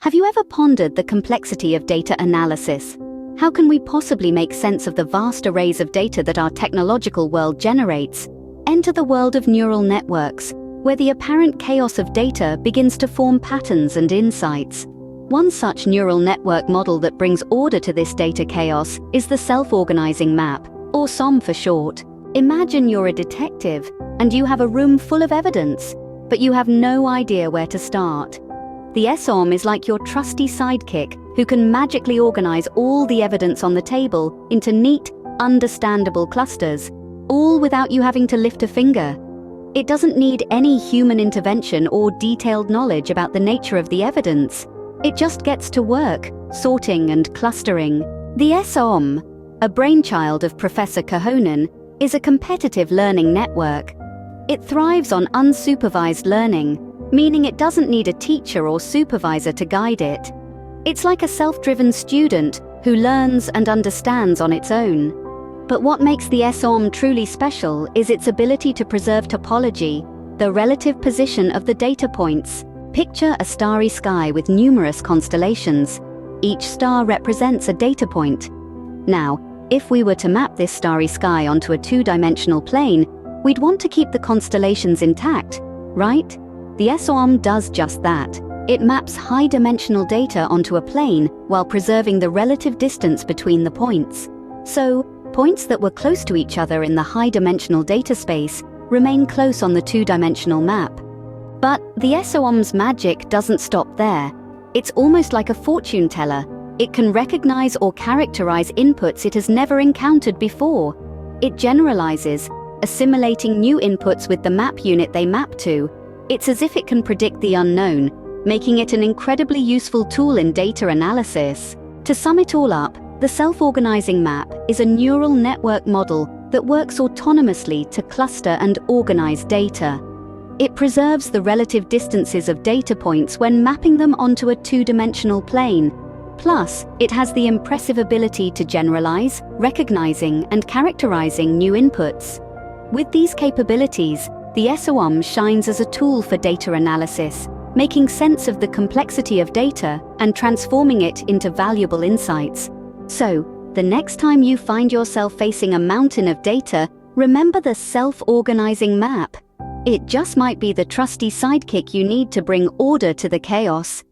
Have you ever pondered the complexity of data analysis? How can we possibly make sense of the vast arrays of data that our technological world generates? Enter the world of neural networks, where the apparent chaos of data begins to form patterns and insights. One such neural network model that brings order to this data chaos is the self-organizing map, or SOM for short. Imagine you're a detective, and you have a room full of evidence, but you have no idea where to start. The SOM is like your trusty sidekick who can magically organize all the evidence on the table into neat, understandable clusters, all without you having to lift a finger. It doesn't need any human intervention or detailed knowledge about the nature of the evidence. It just gets to work, sorting and clustering. The SOM, a brainchild of Professor Cahonen, is a competitive learning network. It thrives on unsupervised learning, meaning it doesn't need a teacher or supervisor to guide it. It's like a self-driven student who learns and understands on its own. But what makes the SOM truly special is its ability to preserve topology, the relative position of the data points. Picture a starry sky with numerous constellations. Each star represents a data point. Now, if we were to map this starry sky onto a two-dimensional plane, we'd want to keep the constellations intact, right? The SOM does just that. It maps high-dimensional data onto a plane while preserving the relative distance between the points. So, points that were close to each other in the high-dimensional data space remain close on the two-dimensional map. But the SOM's magic doesn't stop there. It's almost like a fortune teller. It can recognize or characterize inputs it has never encountered before. It generalizes, assimilating new inputs with the map unit they map to. It's as if it can predict the unknown, making it an incredibly useful tool in data analysis. To sum it all up, the self-organizing map is a neural network model that works autonomously to cluster and organize data. It preserves the relative distances of data points when mapping them onto a two-dimensional plane. Plus, it has the impressive ability to generalize, recognizing, and characterizing new inputs. With these capabilities, the SOM shines as a tool for data analysis, making sense of the complexity of data and transforming it into valuable insights. So, the next time you find yourself facing a mountain of data, remember the self-organizing map. It just might be the trusty sidekick you need to bring order to the chaos.